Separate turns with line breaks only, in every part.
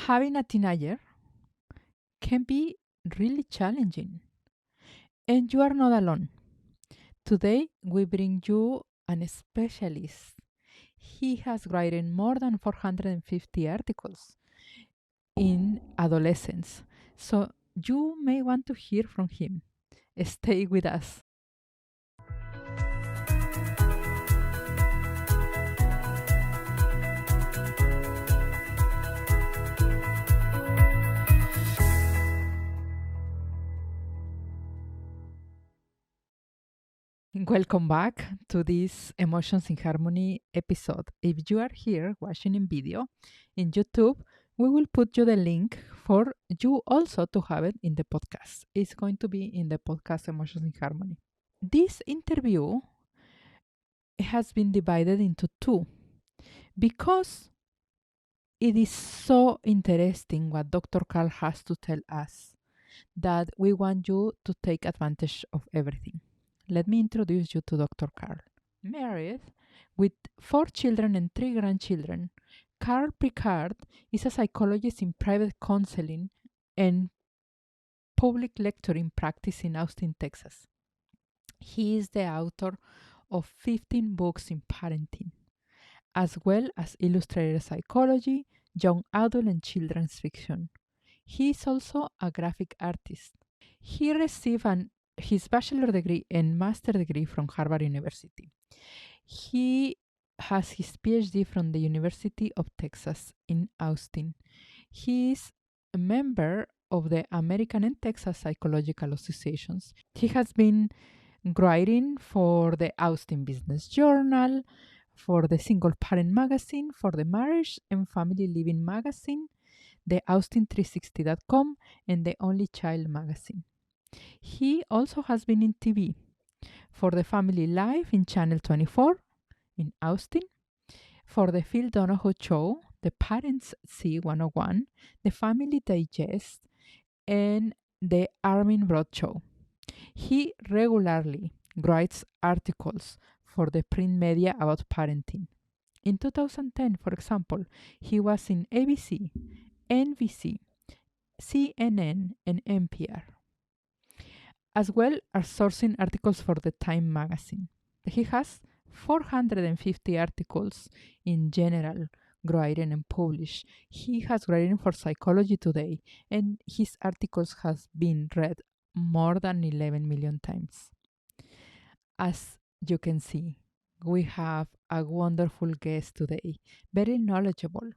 having a teenager can be really challenging. And you are not alone. Today, we bring you an specialist. He has written more than 450 articles in Adolescence. So you may want to hear from him. Stay with us. Welcome back to this Emotions in Harmony episode. If you are here watching in video in YouTube, we will put you the link for you also to have it in the podcast. It's going to be in the podcast Emotions in Harmony. This interview has been divided into two because it is so interesting what Dr. Carl has to tell us that we want you to take advantage of everything. Let me introduce you to Dr. Carl. Married with 4 children and 3 grandchildren, Carl Picard is a psychologist in private counseling and public lecturing practice in Austin, Texas. He is the author of 15 books in parenting, as well as illustrated psychology, young adult and children's fiction. He is also a graphic artist. He received his bachelor degree and master degree from Harvard University. He has his PhD from the University of Texas in Austin. He is a member of the American and Texas Psychological Associations. He has been writing for the Austin Business Journal, for the Single Parent Magazine, for the Marriage and Family Living Magazine, the Austin360.com, and the Only Child Magazine. He also has been in TV for the Family Life in Channel 24 in Austin, for the Phil Donahue Show, the Parents C101, the Family Digest, and the Armin Broad Show. He regularly writes articles for the print media about parenting. In 2010, for example, he was in ABC, NBC, CNN, and NPR, as well as sourcing articles for the Time magazine. He has 450 articles in general written and published. He has written for Psychology Today, and his articles has been read more than 11 million times. As you can see, we have a wonderful guest today, very knowledgeable,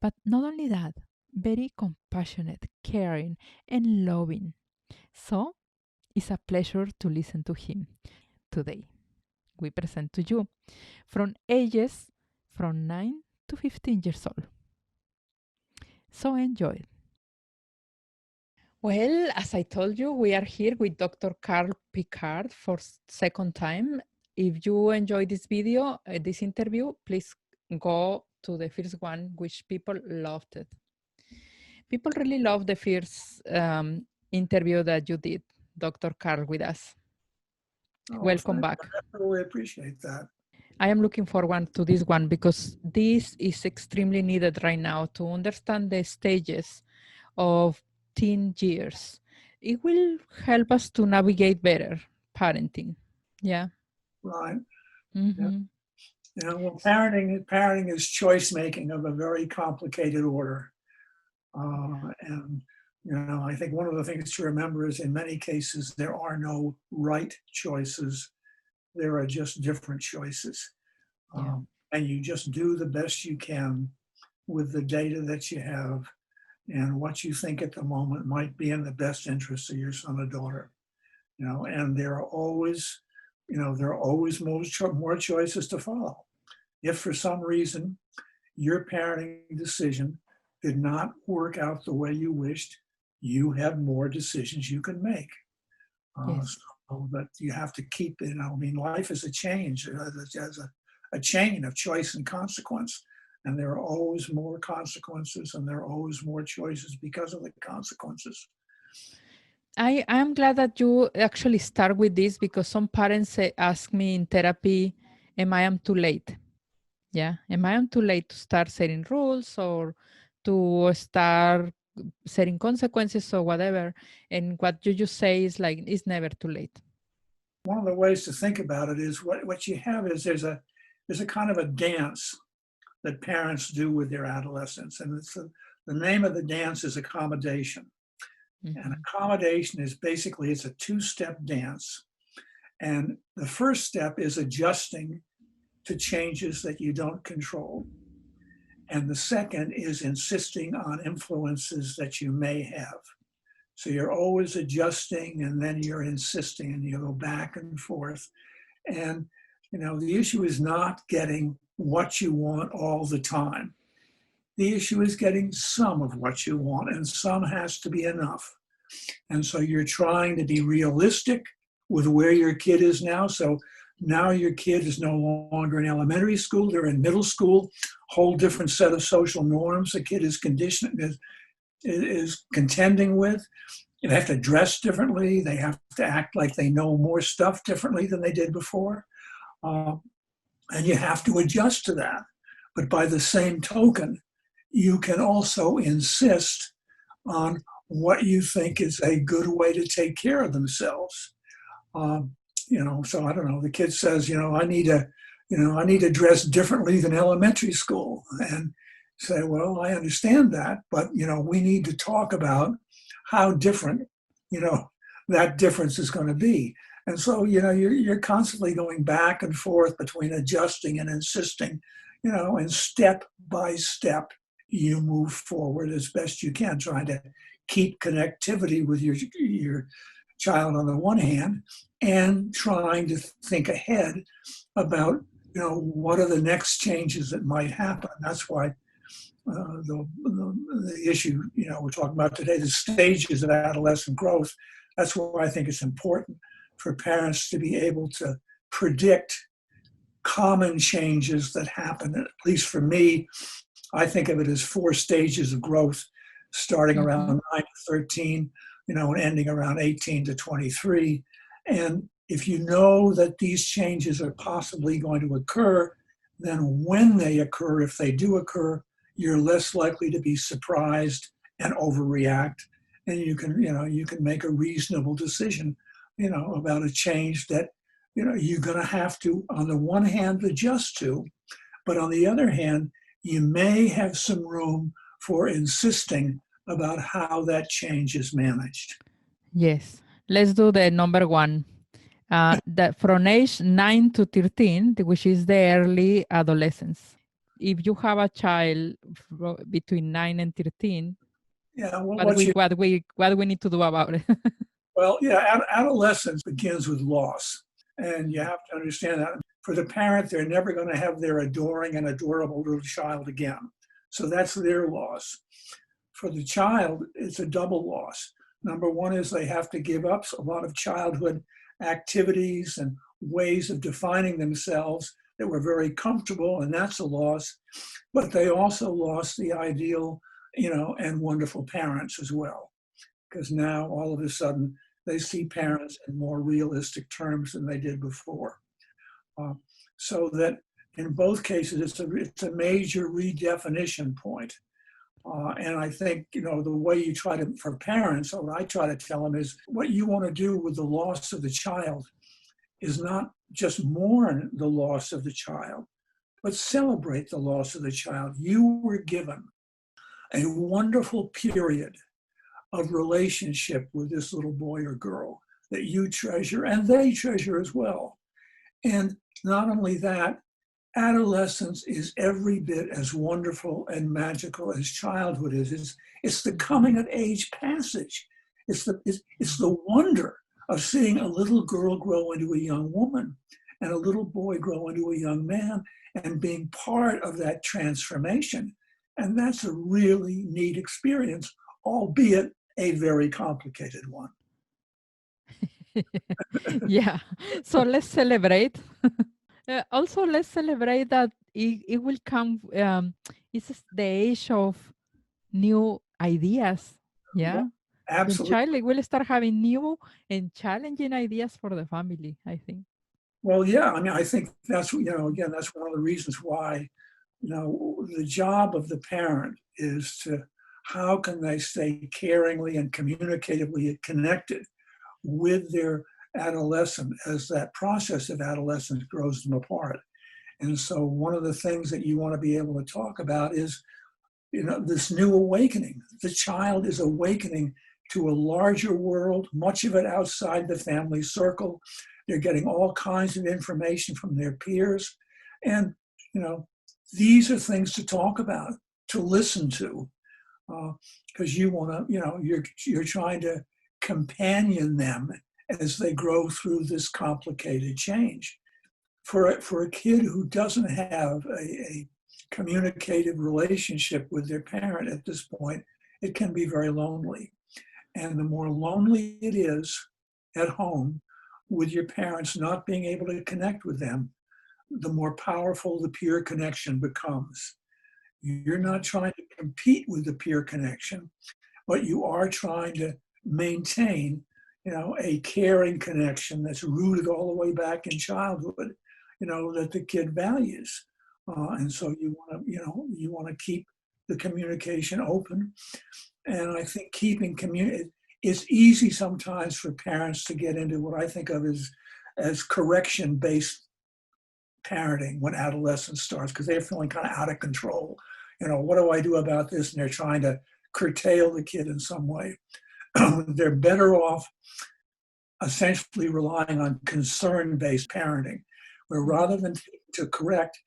but not only that, very compassionate, caring, and loving. So, it's a pleasure to listen to him today. We present to you from ages from 9 to 15 years old. So enjoy. Well, as I told you, we are here with Dr. Carl Picard for second time. If you enjoyed this video, this interview, please go to the first one, which people loved it. People really loved the first interview that you did, Dr. Carl, with us. Welcome back.
I really appreciate that.
I am looking forward to this one because this is extremely needed right now to understand the stages of teen years. It will help us to navigate better parenting. Yeah.
Right.
Mm-hmm.
Yeah. Well, parenting is choice making of a very complicated order. And I think one of the things to remember is in many cases, there are no right choices. There are just different choices.
Yeah.
And you just do the best you can with the data that you have and what you think at the moment might be in the best interest of your son or daughter. And there are always more choices to follow. If for some reason your parenting decision did not work out the way you wished, you have more decisions you can make.
Yes.
But you have to keep it. Life is a change. As a chain of choice and consequence. And there are always more consequences and there are always more choices because of the consequences.
I am glad that you actually start with this because some parents ask me in therapy, am I too late? Yeah. Am I too late to start setting rules or to start setting consequences or whatever. And what you just say is like, it's never too late.
One of the ways to think about it is what you have is there's a kind of a dance that parents do with their adolescents. And the name of the dance is accommodation. And accommodation is basically, it's a two-step dance. And the first step is adjusting to changes that you don't control. And the second is insisting on influences that you may have. So you're always adjusting and then you're insisting and you go back and forth. And, the issue is not getting what you want all the time. The issue is getting some of what you want, and some has to be enough. And so you're trying to be realistic with where your kid is now. So now your kid is no longer in elementary school, they're in middle school, whole different set of social norms the kid is contending with. They have to dress differently. They have to act like they know more stuff differently than they did before. And you have to adjust to that. But by the same token, you can also insist on what you think is a good way to take care of themselves. So I don't know, the kid says, I need to dress differently than elementary school. And say, well, I understand that, but, we need to talk about how different, that difference is going to be. And so, you're constantly going back and forth between adjusting and insisting, and step by step, you move forward as best you can, trying to keep connectivity with your child on the one hand, and trying to think ahead about, what are the next changes that might happen. That's why the issue, we're talking about today, the stages of adolescent growth. That's why I think it's important for parents to be able to predict common changes that happen. At least for me, I think of it as 4 stages of growth, starting around 9 to 13, and ending around 18 to 23. And if you know that these changes are possibly going to occur, then when they occur, if they do occur, you're less likely to be surprised and overreact. And you can make a reasonable decision, about a change that, you're going to have to, on the one hand, adjust to, but on the other hand, you may have some room for insisting about how that change is managed.
Yes. Let's do the number 1. That from age 9 to 13, which is the early adolescence. If you have a child between 9 and 13, what we need to do about it?
Well, yeah, adolescence begins with loss. And you have to understand that for the parent, they're never going to have their adoring and adorable little child again. So that's their loss. For the child, it's a double loss. Number one is they have to give up a lot of childhood activities and ways of defining themselves that were very comfortable, and that's a loss. But they also lost the ideal, and wonderful parents as well. Because now all of a sudden they see parents in more realistic terms than they did before. So that in both cases, it's a major redefinition point. And I think, the way you try to, for parents, or what I try to tell them is what you want to do with the loss of the child is not just mourn the loss of the child, but celebrate the loss of the child. You were given a wonderful period of relationship with this little boy or girl that you treasure and they treasure as well. And not only that, adolescence is every bit as wonderful and magical as childhood is. It's the coming of age passage. It's the wonder of seeing a little girl grow into a young woman and a little boy grow into a young man and being part of that transformation. And that's a really neat experience, albeit a very complicated one.
Yeah. So let's celebrate. Also, let's celebrate that it will come. It's the age of new ideas. Yeah.
Well, absolutely.
The child will start having new and challenging ideas for the family, I think.
Well, yeah, I mean, I think that's, again, that's one of the reasons why, the job of the parent is to, how can they stay caringly and communicatively connected with their adolescent as that process of adolescence grows them apart. And so one of the things that you want to be able to talk about is, this new awakening. The child is awakening to a larger world, much of it outside the family circle. They're getting all kinds of information from their peers. And, these are things to talk about, to listen to, because you want to, you're trying to companion them as they grow through this complicated change. For a kid who doesn't have a communicative relationship with their parent at this point, it can be very lonely. And the more lonely it is at home with your parents not being able to connect with them, the more powerful the peer connection becomes. You're not trying to compete with the peer connection, but you are trying to maintain, a caring connection that's rooted all the way back in childhood, that the kid values. And so you want to keep the communication open. And I think keeping it's easy sometimes for parents to get into what I think of as correction-based parenting when adolescence starts, because they're feeling kind of out of control. What do I do about this? And they're trying to curtail the kid in some way. They're better off essentially relying on concern-based parenting, where rather than to correct,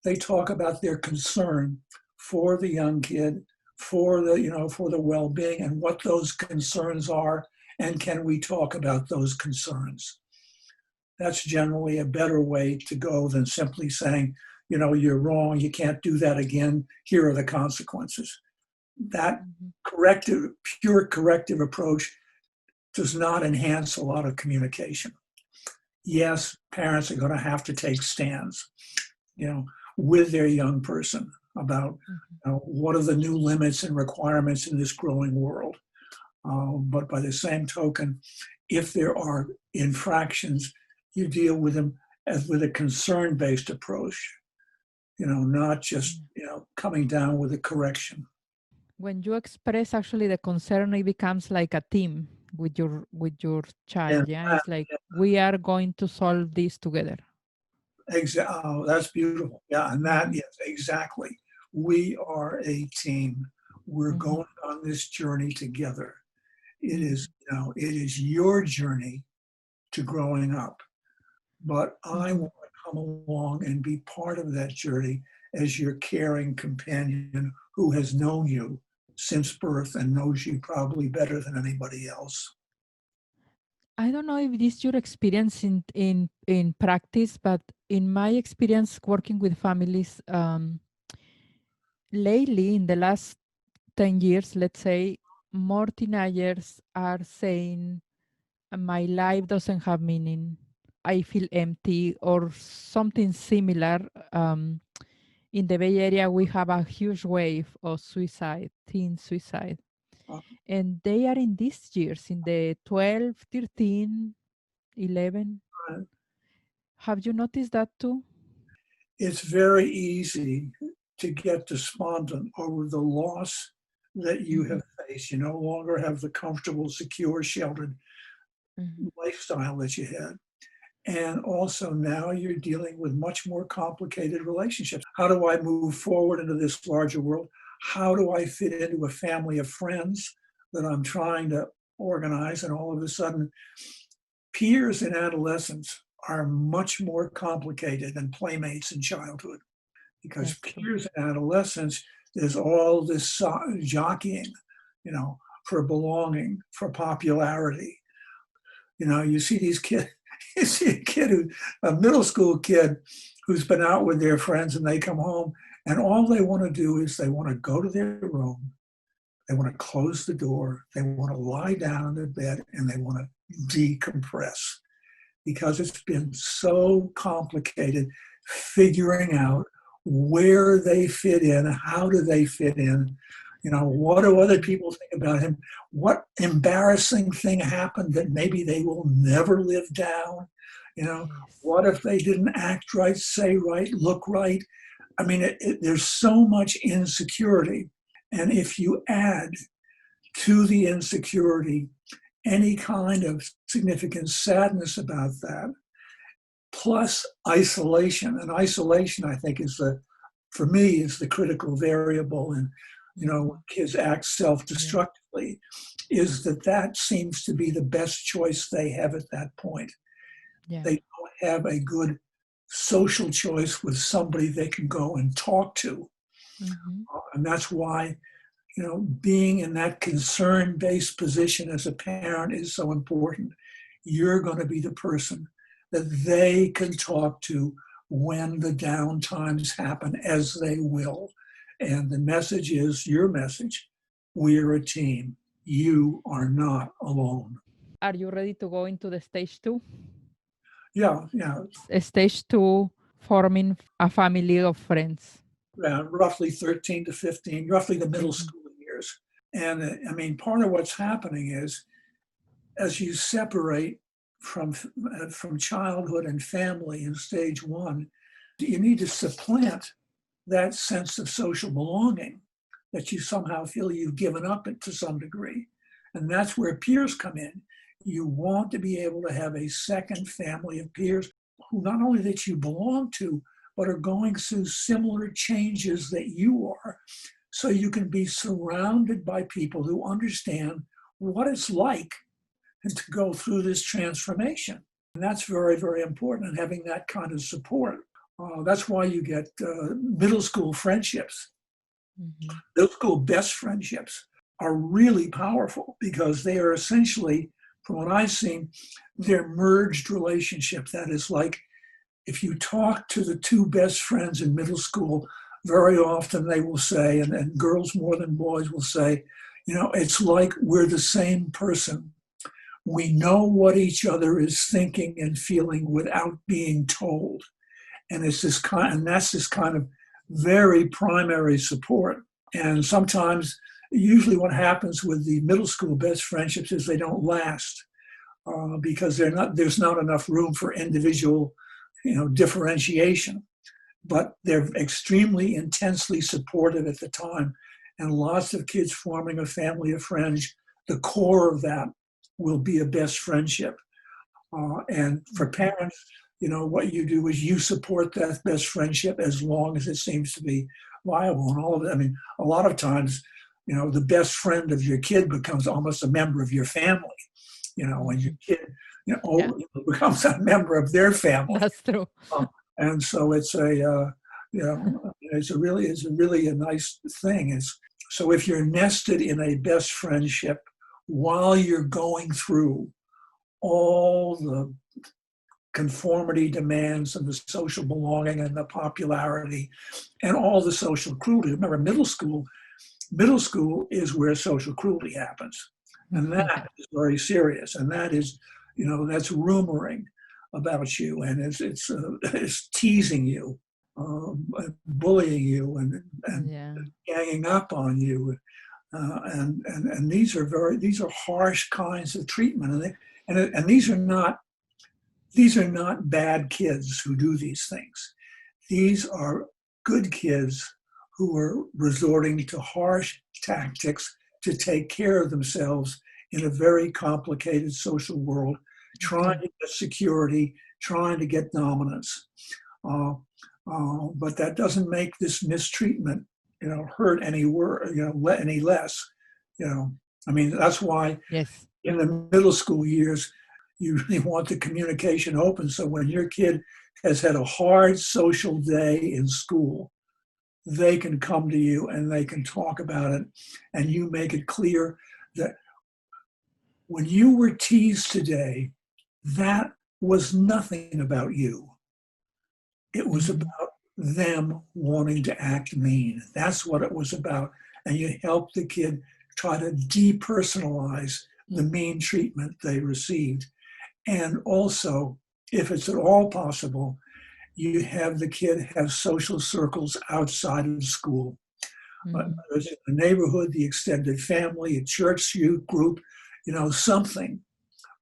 they talk about their concern for the young kid, for the well-being, and what those concerns are, and can we talk about those concerns? That's generally a better way to go than simply saying, you're wrong, you can't do that again, here are the consequences. That pure corrective approach does not enhance a lot of communication. Yes, parents are going to have to take stands, with their young person about what are the new limits and requirements in this growing world. But by the same token, if there are infractions, you deal with them as with a concern-based approach, not just, coming down with a correction.
When you express actually the concern, it becomes like a team with your child. Yeah, it's like we are going to solve this together.
Oh, that's beautiful. Yeah, and that, yes, exactly. We are a team. We're going on this journey together. It is, it is your journey to growing up, but I want to come along and be part of that journey as your caring companion who has known you since birth and knows you probably better than anybody else.
I don't know if this is your experience in practice, but in my experience working with families, lately in the last 10 years, let's say, more teenagers are saying, my life doesn't have meaning. I feel empty or something similar. In the Bay Area, we have a huge wave of suicide, teen suicide. And they are in these years, in the 12, 13, 11. Have you noticed that too?
It's very easy to get despondent over the loss that you have faced. You no longer have the comfortable, secure, sheltered lifestyle that you had. And also now you're dealing with much more complicated relationships. How do I move forward into this larger world? How do I fit into a family of friends that I'm trying to organize? And all of a sudden, peers in adolescence are much more complicated than playmates in childhood, because peers in adolescence, there's all this jockeying, for belonging, for popularity. You see these kids, you see a middle school kid who's been out with their friends, and they come home and all they want to do is they want to go to their room, they want to close the door, they want to lie down in their bed, and they want to decompress, because it's been so complicated figuring out where they fit in, how do they fit in, what do other people think about him, what embarrassing thing happened that maybe they will never live down, what if they didn't act right, say right, look right, I mean, there's so much insecurity. And if you add to the insecurity any kind of significant sadness about that, plus isolation, and isolation, I think, for me, is the critical variable. And, when kids act self-destructively, is that seems to be the best choice they have at that point.
Yeah.
They don't have a good social choice with somebody they can go and talk to. And that's why, being in that concern-based position as a parent is so important. You're going to be the person that they can talk to when the down times happen, as they will. And the message is your message. We're a team. You are not alone.
Are you ready to go into the stage 2?
Yeah.
Stage 2, forming a family of friends.
Roughly 13 to 15, roughly the middle school years. And I mean, part of what's happening is, as you separate from childhood and family in stage 1, you need to supplant that sense of social belonging that you somehow feel you've given up to some degree. And that's where peers come in. You want to be able to have a second family of peers who not only that you belong to, but are going through similar changes that you are. So you can be surrounded by people who understand what it's like to go through this transformation. And that's very, very important, and having that kind of support. That's why you get middle school friendships. Middle school best friendships are really powerful because they are essentially, from what I've seen, they're merged relationships. That is, like, if you talk to the two best friends in middle school, very often they will say, and girls more than boys will say, it's like we're the same person. We know what each other is thinking and feeling without being told. And that's this kind of very primary support. And sometimes, usually what happens with the middle school best friendships is they don't last because there's not enough room for individual, differentiation. But they're extremely intensely supportive at the time. And lots of kids forming a family of friends, the core of that will be a best friendship. And for parents, what you do is you support that best friendship as long as it seems to be viable. And all of it, I mean, a lot of times, the best friend of your kid becomes almost a member of your family, when your kid, becomes a member of their family.
That's true.
And so it's it's a really a nice thing. So if you're nested in a best friendship while you're going through all the conformity demands and the social belonging and the popularity and all the social cruelty. Remember, middle school is where social cruelty happens. And that is very serious. And that is, that's rumoring about you, and it's teasing you, bullying you, and ganging up on you. And these are harsh kinds of treatment. And these are not bad kids who do these things. These are good kids who are resorting to harsh tactics to take care of themselves in a very complicated social world, trying to get security, trying to get dominance. But that doesn't make this mistreatment, hurt any less. I mean, that's why in the middle school years, you really want the communication open. So when your kid has had a hard social day in school, they can come to you and they can talk about it. And you make it clear that when you were teased today, that was nothing about you. It was about them wanting to act mean. That's what it was about. And you help the kid try to depersonalize the mean treatment they received. And also, if it's at all possible, you have the kid have social circles outside of school. Whether it's in the neighborhood, the extended family, a church youth group, something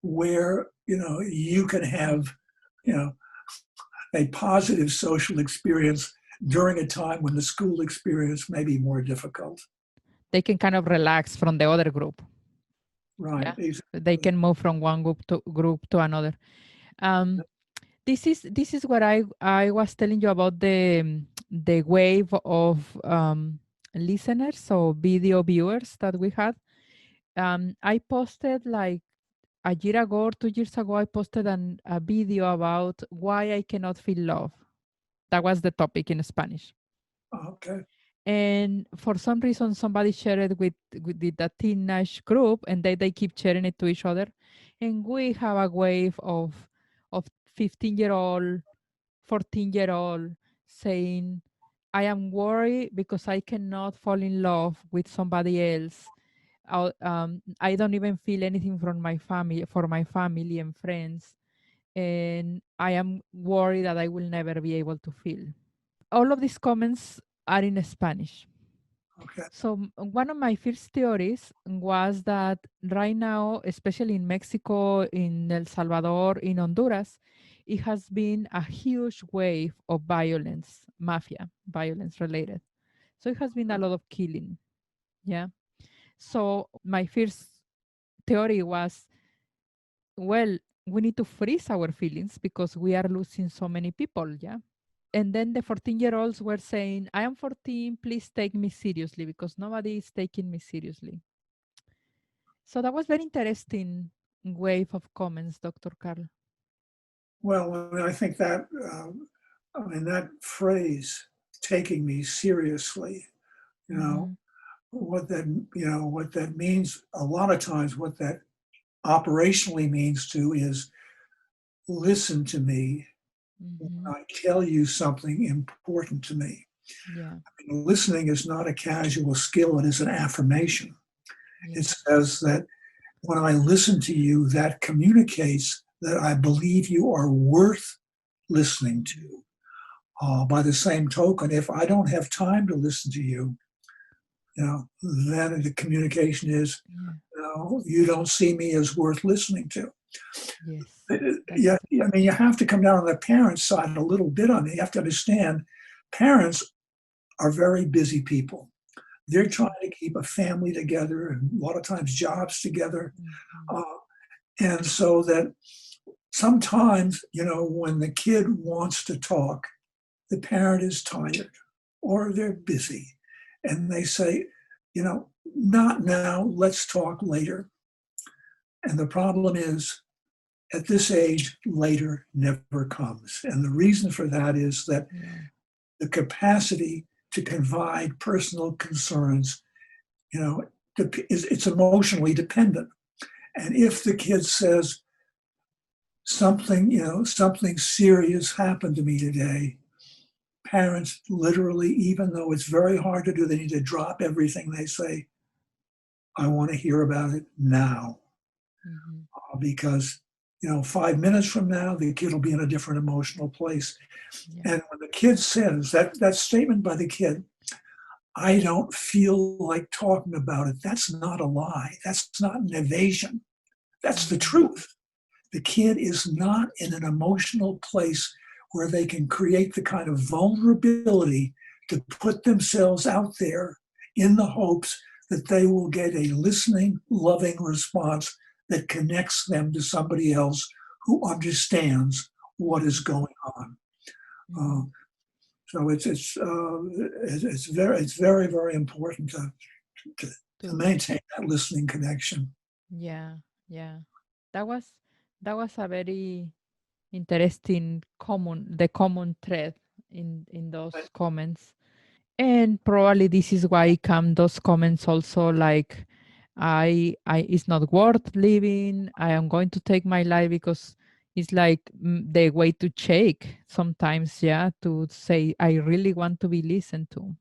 where, you can have, a positive social experience during a time when the school experience may be more difficult.
They can kind of relax from the other group.
Right,
Yeah. They
exactly.
can move from one group to another. Um, this is what I was telling you about the wave of listeners or video viewers that we had. I posted like a year ago or 2 years ago. I posted a video about why I cannot feel love. That was the topic in Spanish.
Okay.
And for some reason, somebody shared it with the teenage group, and they keep sharing it to each other. And we have a wave of 15-year-old, 14-year-old saying, I am worried because I cannot fall in love with somebody else. I don't even feel anything from my family, for my family and friends. And I am worried that I will never be able to feel. All of these comments are in Spanish.
Okay.
So one of my first theories was that right now, especially in Mexico, in El Salvador, in Honduras, it has been a huge wave of violence, mafia violence related. So it has been a lot of killing. Yeah. So my first theory was, well, we need to freeze our feelings because we are losing so many people. Yeah. And then the 14-year-olds were saying, I am 14, please take me seriously because nobody is taking me seriously. So that was very interesting wave of comments, Dr. Carl.
Well, I think that, I mean, that phrase, taking me seriously, you know,
Mm-hmm.
what that means a lot of times, what that operationally means to is listen to me when
Mm-hmm.
I tell you something important to me.
Yeah.
I mean, listening is not a casual skill, it is an affirmation. It
Yeah.
says that when I listen to you, that communicates that I believe you are worth listening
Mm-hmm.
to. By the same token, if I don't have time to listen to you, then the communication is,
Yeah.
you don't see me as worth listening to.
Yes.
Yeah,
That's
I mean, you have to come down on the parents' side a little bit on it. You have to understand, parents are very busy people. They're trying
mm-hmm.
to keep a family together and a lot of times jobs together.
Mm-hmm.
Uh, and so that sometimes, when the kid wants to talk, the parent is tired or they're busy. And they say, not now, let's talk later. And the problem is, at this age, later never comes. And the reason for that is that
Yeah.
the capacity to confide personal concerns, you know, it's emotionally dependent. And if the kid says something serious happened to me today, parents literally, even though it's very hard to do, they need to drop everything. They say, I want to hear about it now.
Mm-hmm.
Because 5 minutes from now the kid will be in a different emotional place.
Yeah.
And when the kid says that statement by the kid, I don't feel like talking about it, that's not a lie, that's not an evasion, that's the
Mm-hmm.
truth. The kid is not in an emotional place where they can create the kind of vulnerability to put themselves out there in the hopes that they will get a listening, loving response that connects them to somebody else who understands what is
Mm-hmm.
going on. Uh,
Mm-hmm.
so it's very very important to
To
maintain that listening connection.
Yeah. Yeah. That was a very interesting common thread in
But
those comments. And probably this is why come those comments also like, I it's not worth living. I am going to take my life because it's like the way to shake sometimes, yeah, to say I really want to be listened to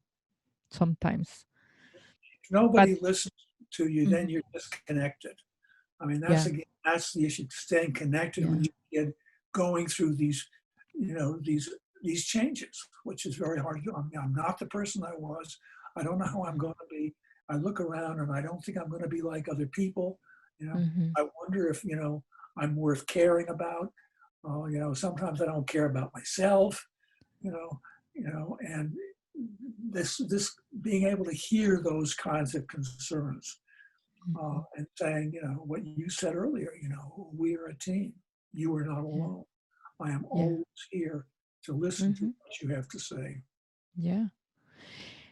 sometimes.
if
But
nobody listens to you, then
mhm,
you're disconnected. I mean,
yeah,
that's the issue. Staying connected
yeah,
when you get going through these changes, which is very hard to do. I mean, I'm not the person I was. I don't know how I'm going to be. I look around and I don't think I'm going to be like other people.
hmm,
I wonder if I'm worth caring about. Sometimes I don't care about myself. You know, and this being able to hear those kinds of concerns
Mhm.
and saying, what you said earlier, we are a team. You are not
Yeah.
alone. I am
Yeah.
always here to listen to
Hmm.
what you have to say.
Yeah.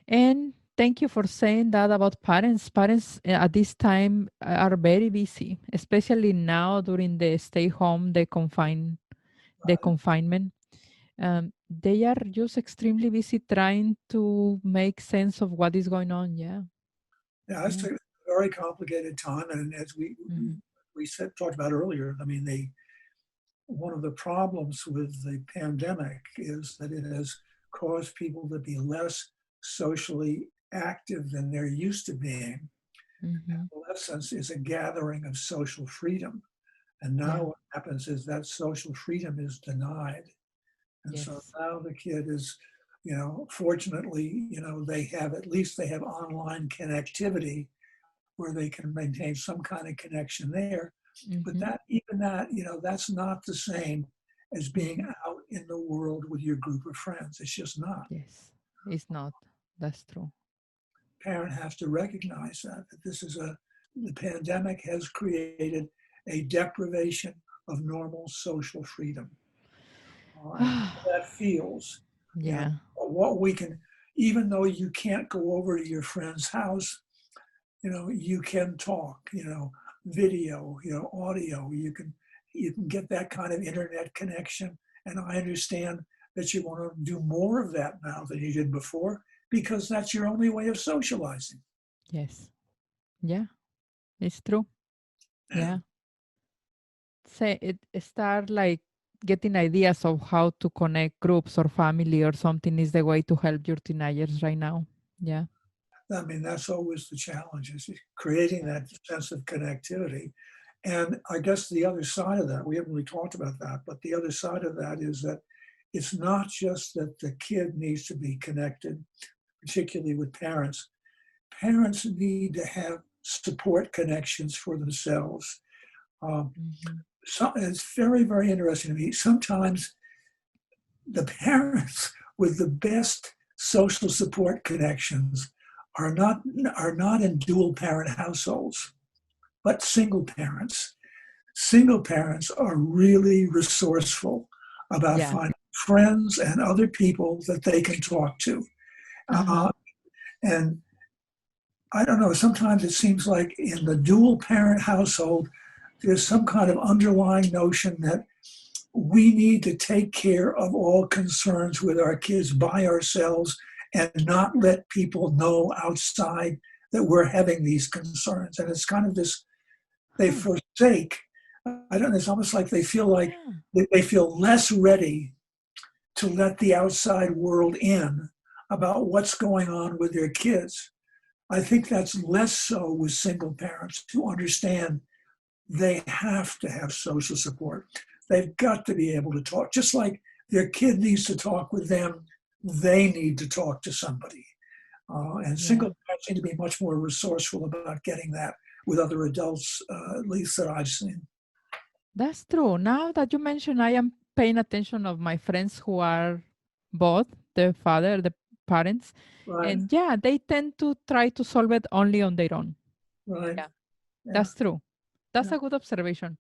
And thank you for saying that about parents. Parents at this time are very busy, especially now during the stay home, the
Right?
confinement. They are just extremely busy trying to make sense of what is going on. Yeah.
Yeah, it's
Yeah.
a very complicated time, and as
Hmm.
we talked about earlier, I mean, one of the problems with the pandemic is that it has caused people to be less socially active than they're used to being.
Hmm.
Adolescence is a gathering of social freedom. And now
Yeah.
what happens is that social freedom is denied. And so
Yes.
now the kid is, fortunately, they have online connectivity where they can maintain some kind of connection there. But
Hmm.
even that, that's not the same as being
Hmm.
out in the world with your group of friends. It's just not.
Yes. It's not. That's true.
Parent has to recognize that the pandemic has created a deprivation of normal social freedom. And how that feels, you know,
Yeah.
what we can, even though you can't go over to your friend's house, you can talk, video, audio, you can get that kind of internet connection. And I understand that you want to do more of that now than you did before because that's your only way of socializing.
Yes. Yeah. It's true. Yeah.
And
Say it start like getting ideas of how to connect groups or family or something is the way to help your teenagers right now. Yeah.
I mean, that's always the challenge is creating
Yeah.
that sense of connectivity. And I guess the other side of that, we haven't really talked about that, but the other side of that is that it's not just that the kid needs to be connected, particularly with parents. Parents need to have support connections for themselves. Um,
Hmm.
it's very, very interesting to me. Sometimes the parents with the best social support connections are not are not in dual parent households, but single parents. Single parents are really resourceful about
Yeah.
finding friends and other people that they can talk to.
Uh-huh.
Uh, and I don't know, sometimes it seems like in the dual parent household, there's some kind of underlying notion that we need to take care of all concerns with our kids by ourselves and not let people know outside that we're having these concerns. And it's kind of this, they
Huh.
forsake, I don't know, it's almost like they feel like
Yeah.
they feel less ready to let the outside world in about what's going on with their kids. I think that's less so with single parents who understand they have to have social support. They've got to be able to talk. Just like their kid needs to talk with them, they need to talk to somebody. And
Yeah.
single parents need to be much more resourceful about getting that with other adults, at least that I've seen.
That's true. Now that you mention, I am paying attention of my friends who are both the father, the parents,
Right,
and yeah, they tend to try to solve it only on their own.
right,
Yeah,
yeah,
that's true. That's
yeah,
a good observation.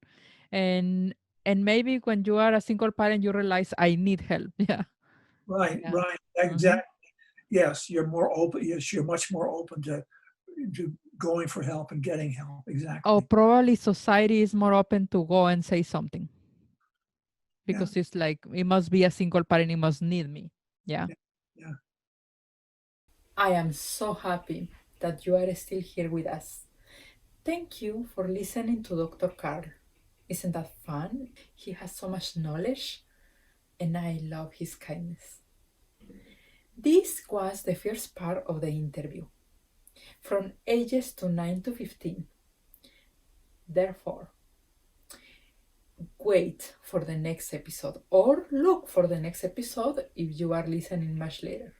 And and maybe when you are a single parent, you realize I need help. Yeah.
right,
Yeah.
right.
Hmm.
Exactly. Yes, you're more open. Yes, you're much more open to going for help and getting help.
Or
Exactly.
probably society is more open to go and say something
Yeah,
because it's like it must be a single parent, it must need me. Yeah.
yeah, yeah.
I am so happy that you are still here with us. Thank you for listening to Dr. Carl. Isn't that fun? He has so much knowledge, and I love his kindness. This was the first part of the interview, from ages to 9 to 15. Therefore, wait for the next episode or look for the next episode if you are listening much later.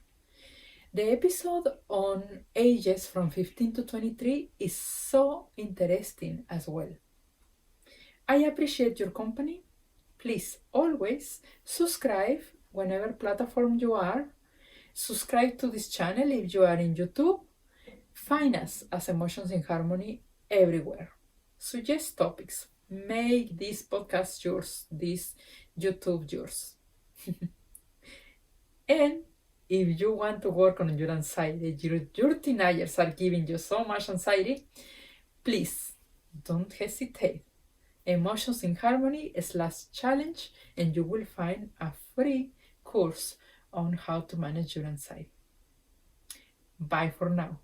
The episode on ages from 15 to 23 is so interesting as well. I appreciate your company. Please always subscribe whenever platform you are. Subscribe to this channel if you are in YouTube. Find us as Emotions in Harmony everywhere. Suggest topics. Make this podcast yours, this YouTube yours. And if you want to work on your anxiety, your teenagers are giving you so much anxiety, please don't hesitate. Emotions in Harmony /challenge, and you will find a free course on how to manage your anxiety. Bye for now.